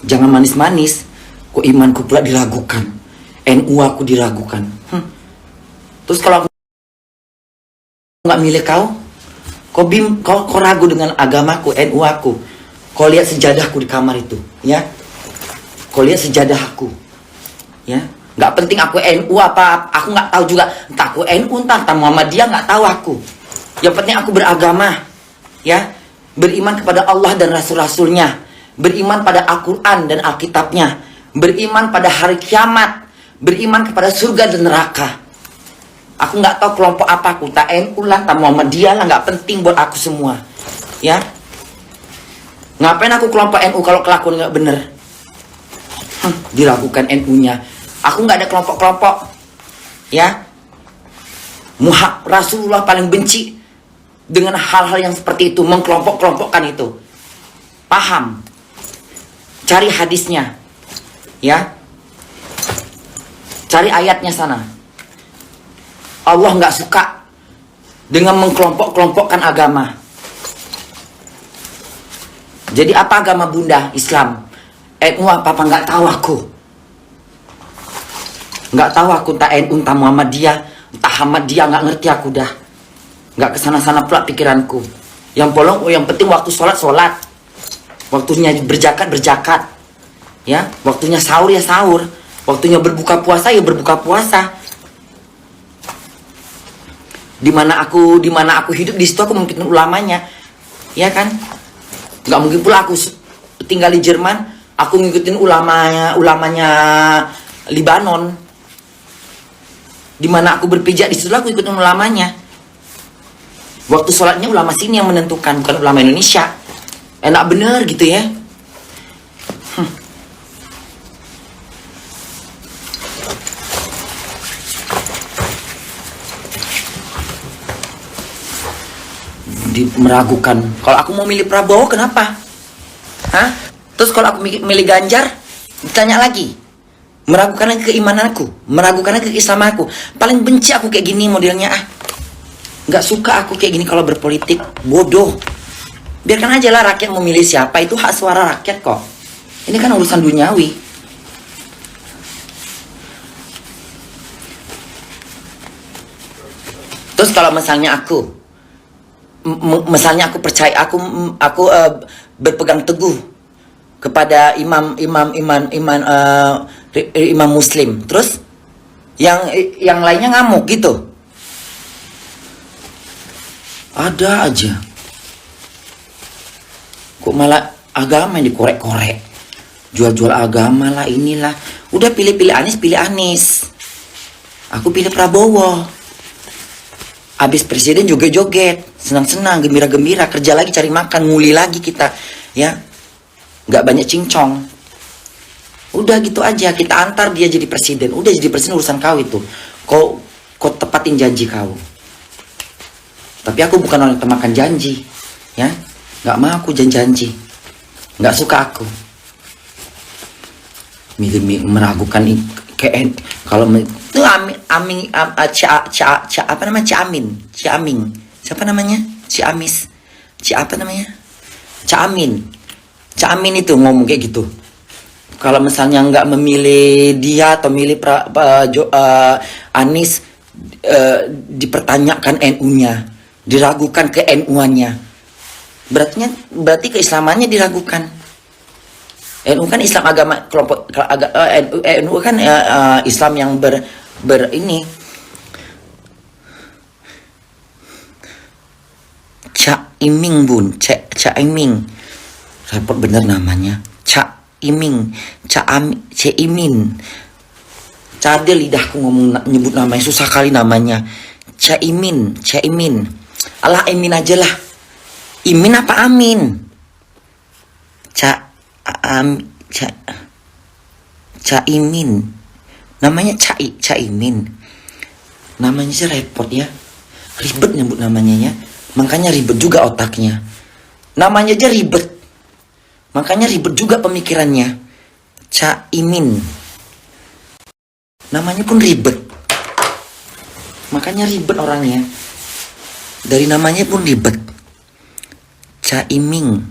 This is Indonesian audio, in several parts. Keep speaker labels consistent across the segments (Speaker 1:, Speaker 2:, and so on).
Speaker 1: Jangan manis-manis. Kok imanku pula diragukan, NU aku diragukan. Terus kalau aku nggak milih kau ragu dengan agamaku, NU aku. Kau lihat sejadahku di kamar itu, ya. Kau lihat sejadah aku, ya. Nggak penting aku NU apa, aku nggak tahu juga. Entah aku NU, entah Muhammadiyah, nggak tahu aku. Yang penting aku beragama, ya. Beriman kepada Allah dan Rasul-Rasulnya, beriman pada Al-Quran dan Alkitabnya, beriman pada hari kiamat, beriman kepada surga dan neraka. Aku nggak tahu kelompok apa aku, tak NU lah, tak Muhammadiyah lah, nggak penting buat aku semua, ya. Ngapain aku kelompok NU kalau kelakuan nggak bener? Diragukan NU-nya. Aku nggak ada kelompok-kelompok, ya. Rasulullah paling benci dengan hal-hal yang seperti itu, mengkelompok-kelompokkan itu. Paham? Cari hadisnya, ya. Cari ayatnya sana. Allah nggak suka dengan mengkelompok-kelompokkan agama. Jadi apa agama bunda? Islam. NU apa nggak tahu aku. Nggak tahu aku, entah NU, entah Muhammadiyah, entah Ahmadiyah, nggak ngerti aku dah. Nggak kesana-sana pula pikiranku. Yang penting waktu sholat, waktunya berzakat, ya. Waktunya sahur ya sahur, waktunya berbuka puasa ya berbuka puasa. Di mana aku hidup, di situ aku mungkin ulamanya, ya kan? Nggak mungkin pula aku tinggal di Jerman, aku ngikutin ulamanya Libanon. Di mana aku berpijak, di situ aku ikutin ulamanya. Waktu sholatnya ulama sini yang menentukan, bukan ulama Indonesia. Enak bener gitu ya. Meragukan. Kalau aku mau milih Prabowo, kenapa? Hah? Terus kalau aku milih Ganjar, ditanya lagi. Meragukan lagi keimananku, meragukan lagi keislamanku. Paling benci aku kayak gini modelnya. Nggak suka aku kayak gini kalau berpolitik. Bodoh. Biarkan aja lah rakyat memilih siapa, itu hak suara rakyat kok. Ini kan urusan duniawi. Terus kalau misalnya aku percaya, aku berpegang teguh kepada imam Muslim, terus yang lainnya ngamuk gitu. Ada aja. Kok malah agama yang dikorek-korek, jual-jual agama lah, inilah. Udah pilih Anies. Aku pilih Prabowo. Abis presiden joget-joget, senang-senang, gembira-gembira, kerja lagi, cari makan, nguli lagi kita, ya. Nggak banyak cincong. Udah gitu aja, kita antar dia jadi presiden. Udah jadi presiden, urusan kau itu. Kau tepatin janji kau. Tapi aku bukan orang yang termakan janji, ya. Nggak mau aku janji. Nggak suka aku. Meragukan kalau itu Ciaming, siapa namanya? Ciamin itu ngomong kayak gitu. Kalau misalnya nggak memilih dia atau milih Anies, dipertanyakan NU-nya, diragukan ke NU-nya, berarti keislamannya diragukan. NU kan Islam agama kelompok NU kan Islam yang ini Caimin bun, Caimin, repot bener namanya, Caimin, Caimin. Cade lidahku ngomong nyebut namanya, susah kali namanya. Caimin. Alah Imin aja lah. Imin apa Amin? Caimin. Namanya Caimin. Namanya sih repot ya. Ribet nyebut namanya ya. Makanya ribet juga otaknya. Namanya aja ribet. Makanya ribet juga pemikirannya. Caimin. Namanya pun ribet. Makanya ribet orangnya. Dari namanya pun ribet. Caimin.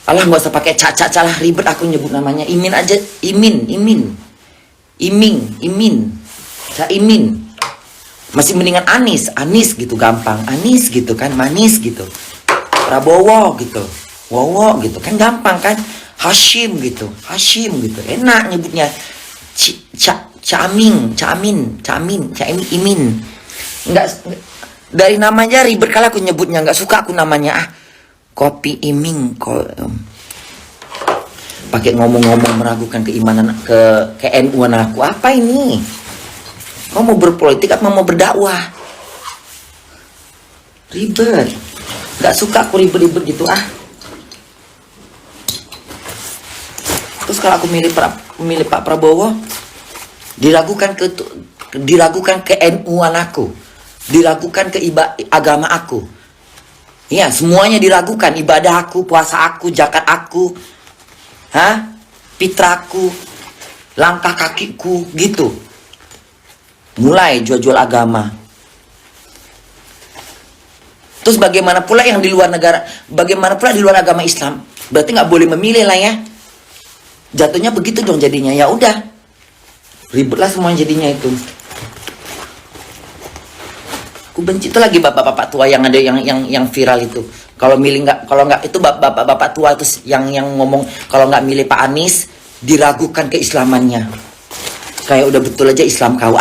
Speaker 1: Alah, nggak usah pakai caca lah, ribet aku nyebut namanya. Imin aja, Imin, Caimin. Masih mendingan Anis gitu, gampang. Anis gitu kan, manis gitu. Prabowo gitu, Wowo gitu kan, gampang kan. Hashim gitu, enak nyebutnya. Caimin, Imin. Enggak, dari namanya ribet kali aku nyebutnya, nggak suka aku namanya. Kopi Iming pakai ngomong-ngomong meragukan keimanan ke NU-an aku. Apa ini? Kau mau berpolitik apa mau berdakwah? Ribet. Gak suka aku ribet-ribet gitu Terus kalau aku milih Pak Prabowo, diragukan ke NU-an aku, diragukan ke agama aku. Iya, semuanya diragukan. Ibadah aku, puasa aku, zakat aku, fitraku, langkah kakiku, gitu. Mulai jual-jual agama. Terus bagaimana pula yang di luar negara? Bagaimana pula di luar agama Islam? Berarti nggak boleh memilih lah ya. Jatuhnya begitu dong jadinya. Ya udah, ribetlah semuanya jadinya itu. Aku benci itu lagi bapak-bapak tua yang ada yang viral itu. Kalau nggak itu bapak-bapak tua itu yang ngomong kalau nggak milih Pak Anies diragukan keislamannya. Kayak udah betul aja Islam kau.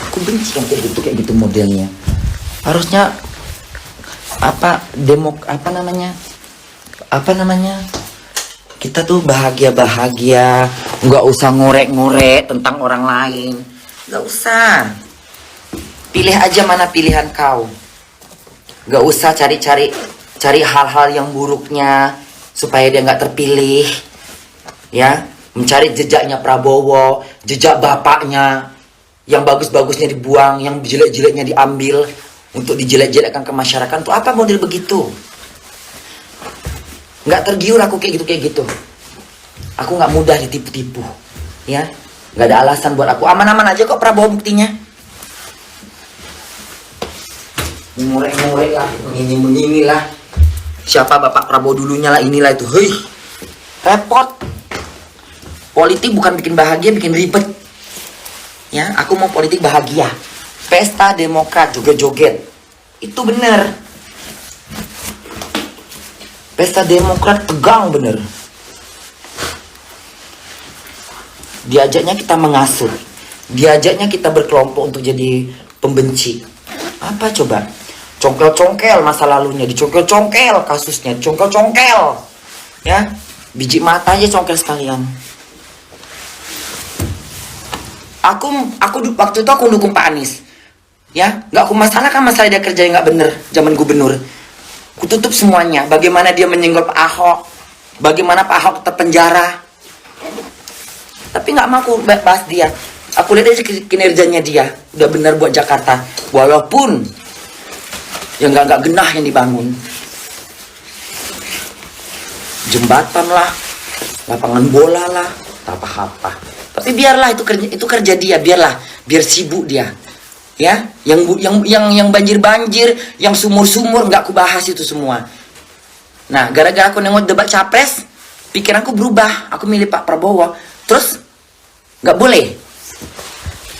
Speaker 1: Aku benci yang kayak gitu modelnya. Harusnya apa namanya? Kita tuh bahagia, nggak usah ngorek-ngorek tentang orang lain, nggak usah. Pilih aja mana pilihan kau. Nggak usah cari hal-hal yang buruknya supaya dia nggak terpilih, ya. Mencari jejaknya Prabowo, jejak bapaknya, yang bagus-bagusnya dibuang, yang jelek-jeleknya diambil untuk dijelek-jelekkan ke masyarakat. Tuh apa model begitu? Nggak tergiur aku kayak gitu. Aku nggak mudah ditipu-tipu, ya. Nggak ada alasan buat aku. Aman-aman aja kok Prabowo buktinya. Ngorek-ngorek lah, mengingi lah. Siapa Bapak Prabowo dulunya lah, inilah itu. Hei, repot. Politik bukan bikin bahagia, bikin ribet. Ya, aku mau politik bahagia. Pesta Demokrat, joget-joget. Itu bener. Pesta Demokrat tegang bener. Diajaknya kita mengasut. Diajaknya kita berkelompok untuk jadi pembenci. Apa coba? Congkel-congkel masa lalunya. Dicongkel-congkel kasusnya. Dicongkel-congkel. Ya. Biji mata aja congkel sekalian. Aku waktu itu aku dukung Pak Anies. Ya. Gak aku masalahkan masalah dia kerja yang gak bener. Zaman gubernur. Kututup semuanya. Bagaimana dia menyenggol Pak Ahok. Bagaimana Pak Ahok tetap penjara. Tapi gak mau aku bahas dia. Aku lihat aja kinerjanya dia. Udah benar buat Jakarta. Walaupun yang gak genah yang dibangun. Jembatan lah. Lapangan bola lah. Apa-apa. Tapi biarlah itu kerja dia. Biar sibuk dia. Ya, yang banjir-banjir, yang sumur-sumur nggak aku bahas itu semua. Nah, gara-gara aku nengok debat capres, pikiranku berubah. Aku milih Pak Prabowo. Terus nggak boleh.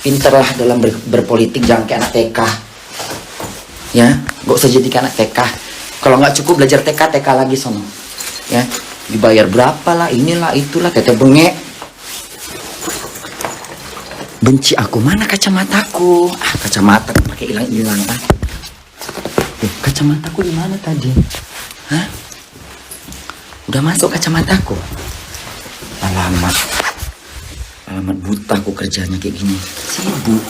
Speaker 1: Pinterlah dalam berpolitik, jangan kayak anak TK. Ya, nggak usah jadi kayak anak TK. Kalau nggak cukup belajar TK lagi sono. Ya, dibayar berapa lah, inilah itulah, kata bengek. Benci aku, mana kacamataku? Kacamata pakai hilang. Kacamataku di mana tadi? Udah masuk kacamataku. Alamat buta aku kerjanya kayak gini. Sibuk.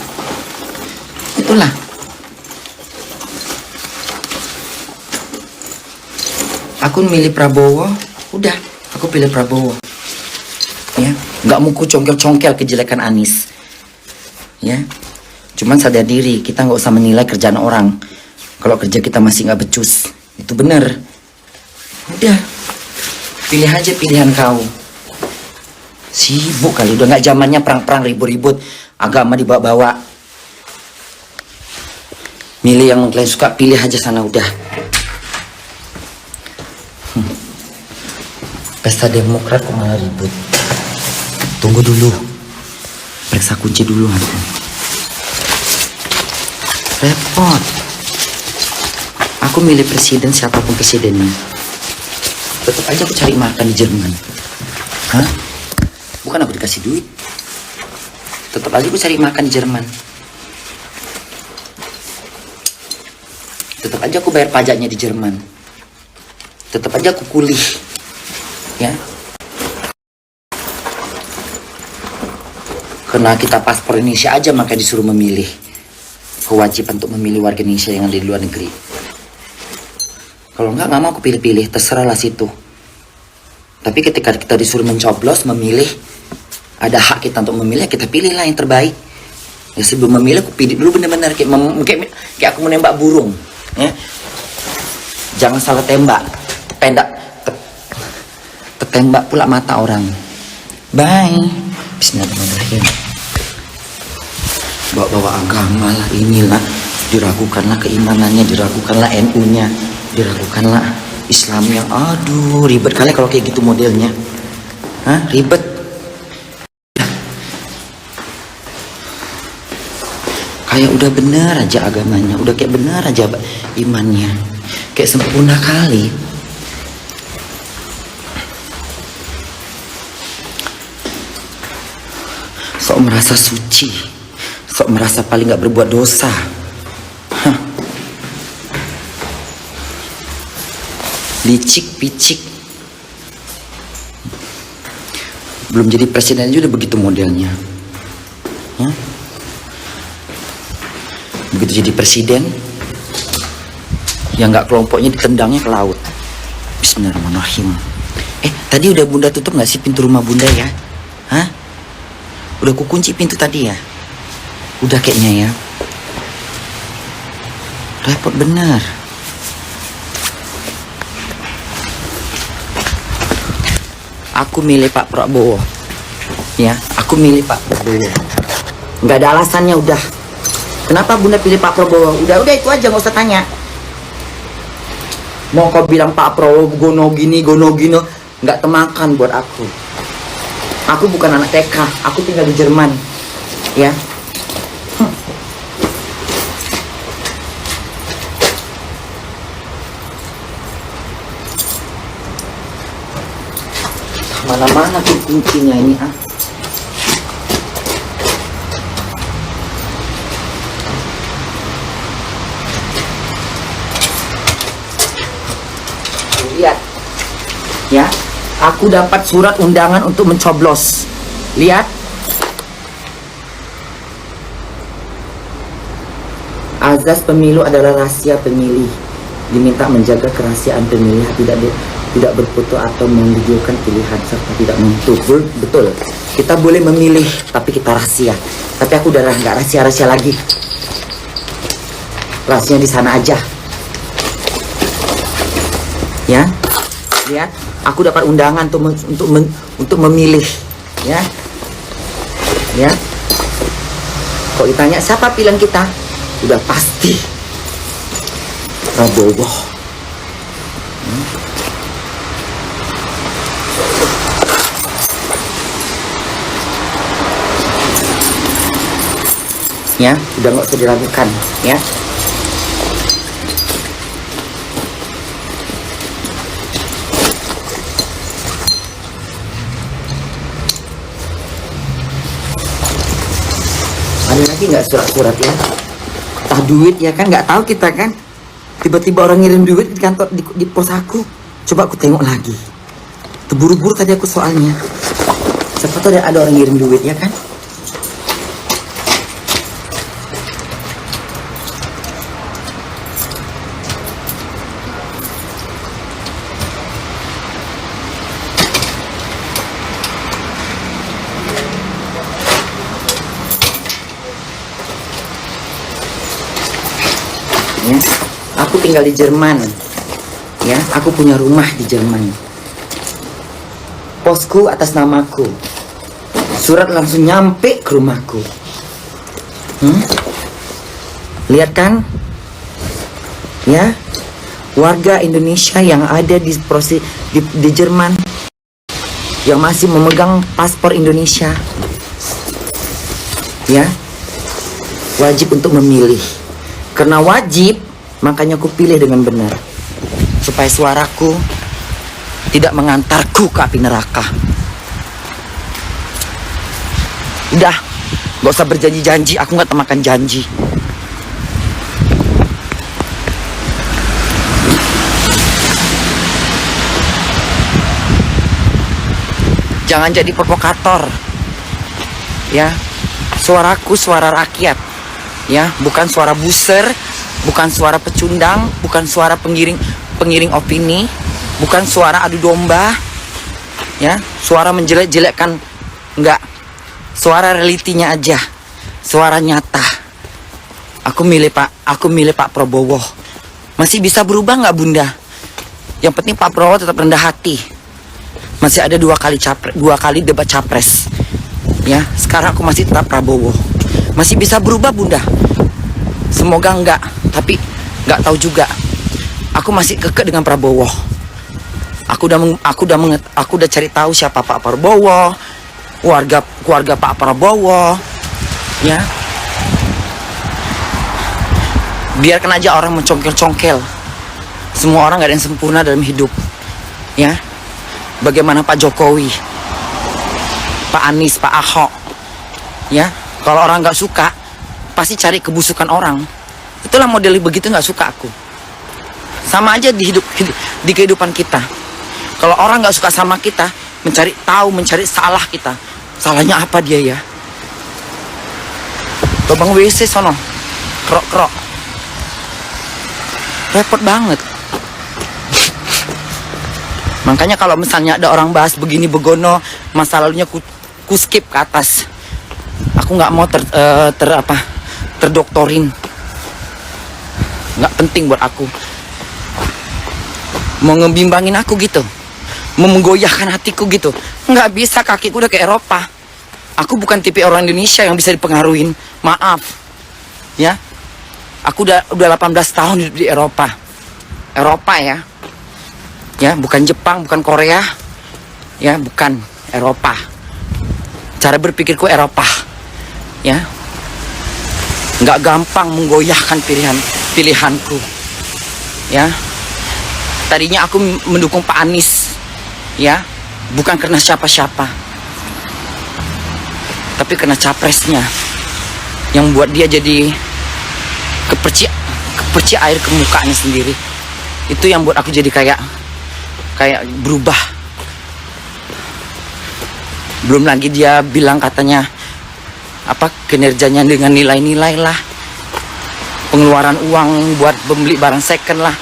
Speaker 1: Itulah. Aku milih Prabowo, udah, aku pilih Prabowo. Ya, nggak mau ku congkel-congkel kejelekan Anies. Ya, cuman sadar diri, kita nggak usah menilai kerjaan orang. Kalau kerja kita masih nggak becus, itu bener. Udah, pilih aja pilihan kau. Sibuk kali, udah nggak zamannya perang-perang ribut-ribut, agama dibawa-bawa. Milih yang kalian suka, pilih aja sana udah. Pesta Demokrat kok malah ribut. Tunggu dulu, periksa kunci dulu aku. Repot. Aku milih presiden siapapun presidennya. Tetap aja aku cari makan di Jerman. Hah? Bukan aku dikasih duit. Tetap aja aku cari makan di Jerman. Tetap aja aku bayar pajaknya di Jerman. Tetap aja aku kuliah. Ya. Karena kita paspor Indonesia aja maka disuruh memilih. Kewajiban untuk memilih warga Indonesia yang ada di luar negeri. Kalau nggak mau aku pilih-pilih, terserahlah situ. Tapi ketika kita disuruh mencoblos, memilih, ada hak kita untuk memilih, kita pilihlah yang terbaik. Ya sebelum memilih, aku pilih dulu benar-benar kayak aku menembak burung. Ya. Jangan salah tembak, pendak, tertembak pula mata orang. Bye. Bismillahirrahmanirrahim. Bawa-bawa agama lah, inilah diragukanlah keimanannya, diragukanlah NU-nya, diragukanlah Islamnya. Aduh, ribet kali kalau kayak gitu modelnya. Hah, ribet. Kayak udah bener aja agamanya, udah kayak bener aja imannya, kayak sempurna kali. Sok merasa suci, sok merasa paling gak berbuat dosa. Hah. Licik, picik. Belum jadi presiden aja udah begitu modelnya. Hah? Begitu jadi presiden, yang gak kelompoknya ditendangnya ke laut. Bismillahirrahmanirrahim. Tadi udah bunda tutup gak sih pintu rumah bunda ya? Hah? Udah kukunci pintu tadi ya? Udah kayaknya ya. Repot bener. Aku milih Pak Prabowo. Ya, aku milih Pak Prabowo. Nggak ada alasannya udah. Kenapa bunda pilih Pak Prabowo? Udah itu aja, nggak usah tanya. Mau kau bilang Pak Prabowo gono gini, nggak temakan buat aku. Aku bukan anak TK, aku tinggal di Jerman. Ya. Mana-mana tuh kuncinya ini ah. Lihat. Ya. Aku dapat surat undangan untuk mencoblos. Lihat. Azas pemilu adalah rahasia pemilih. Diminta menjaga kerahasiaan pemilih, tidak berfoto atau memvideokan pilihan serta tidak menutup. Betul. Kita boleh memilih, tapi kita rahasia. Tapi aku udah nggak rahasia lagi. Rahasianya di sana aja. Ya. Lihat. Aku dapat undangan untuk memilih, ya, ya. Kok ditanya siapa pilihan kita, udah pasti Prabowo. Ya, udah nggak usah diragukan, ya. Ada lagi nggak surat-surat ya? Tah duit ya kan, nggak tahu kita kan. Tiba-tiba orang ngirim duit di kantor di pos aku. Coba aku tengok lagi. Terburu-buru tadi aku soalnya. Siapa tahu ada orang ngirim duit ya kan? Ya, aku tinggal di Jerman. Ya, aku punya rumah di Jerman. Posku atas namaku. Surat langsung nyampe ke rumahku. Lihat kan? ya, warga Indonesia yang ada di Jerman yang masih memegang paspor Indonesia, ya, wajib untuk memilih. Karena wajib, makanya aku pilih dengan benar, supaya suaraku tidak mengantarku ke api neraka. Udah, gak usah berjanji-janji, aku gak termakan janji. Jangan jadi provokator, ya. Suaraku suara rakyat, ya, bukan suara buser, bukan suara pecundang, bukan suara pengiring opini, bukan suara adu domba, ya, suara menjelek-jelekkan, enggak. Suara realitinya aja, suara nyata. Aku milih Pak Prabowo. Masih bisa berubah nggak Bunda? Yang penting Pak Prabowo tetap rendah hati. Masih ada dua kali debat capres, ya. Sekarang aku masih tetap Prabowo. Masih bisa berubah Bunda? Semoga enggak, tapi nggak tahu juga. Aku masih kekeh dengan Prabowo. Aku udah cari tahu siapa Pak Prabowo, keluarga Pak Prabowo, ya. Biarkan aja orang mencongkel-congkel. Semua orang nggak ada yang sempurna dalam hidup, ya. Bagaimana Pak Jokowi, Pak Anies, Pak Ahok, ya. Kalau orang nggak suka, pasti cari kebusukan orang. Itulah model begitu, nggak suka aku. Sama aja di kehidupan kita. Kalau orang nggak suka sama kita, mencari salah kita. Salahnya apa dia, ya? Lubang WC sono, krok. Repot banget. Makanya kalau misalnya ada orang bahas begini begono, masa lalunya ku skip ke atas. Aku nggak mau terdoktorin. Nggak penting buat aku. Mau ngebimbangin aku gitu, mau menggoyahkan hatiku gitu. Nggak bisa, kakiku udah ke Eropa. Aku bukan tipe orang Indonesia yang bisa dipengaruhin. Maaf, ya. Aku udah 18 tahun hidup di Eropa. Ya, bukan Jepang, bukan Korea, ya, bukan Eropa. Cara berpikirku Eropa, ya. Nggak gampang menggoyahkan pilihanku, ya. Tadinya aku mendukung Pak Anies, ya, bukan karena siapa-siapa, tapi karena capresnya yang buat dia jadi kepercik air ke mukanya sendiri. Itu yang buat aku jadi kayak berubah. Belum lagi dia bilang katanya kinerjanya dengan nilai-nilai lah, pengeluaran uang buat membeli barang second lah,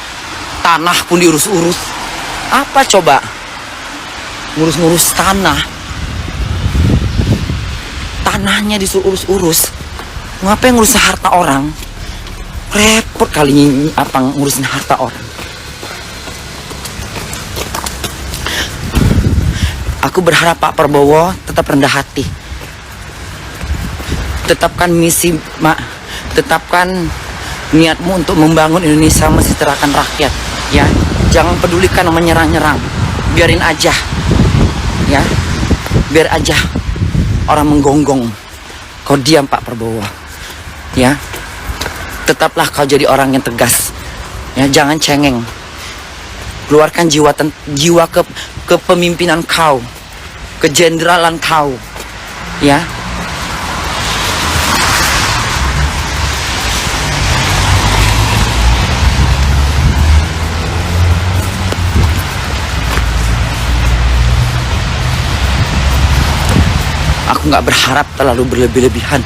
Speaker 1: tanah pun diurus-urus. Apa coba ngurus-ngurus tanahnya disuruh urus-urus. Ngapain ngurus harta orang? Repot kali ngurusin harta orang. Aku berharap Pak Prabowo tetap rendah hati. Tetapkan tetapkan niatmu untuk membangun Indonesia mesejahterakan rakyat, ya. Jangan pedulikan menyerang-nyerang. Biarin aja, ya. Biar aja orang menggonggong. Kau diam Pak Prabowo, ya. Tetaplah kau jadi orang yang tegas, ya. Jangan cengeng. Keluarkan jiwa kepemimpinan kau, kejeneralan kau, ya. Aku nggak berharap terlalu berlebih-lebihan.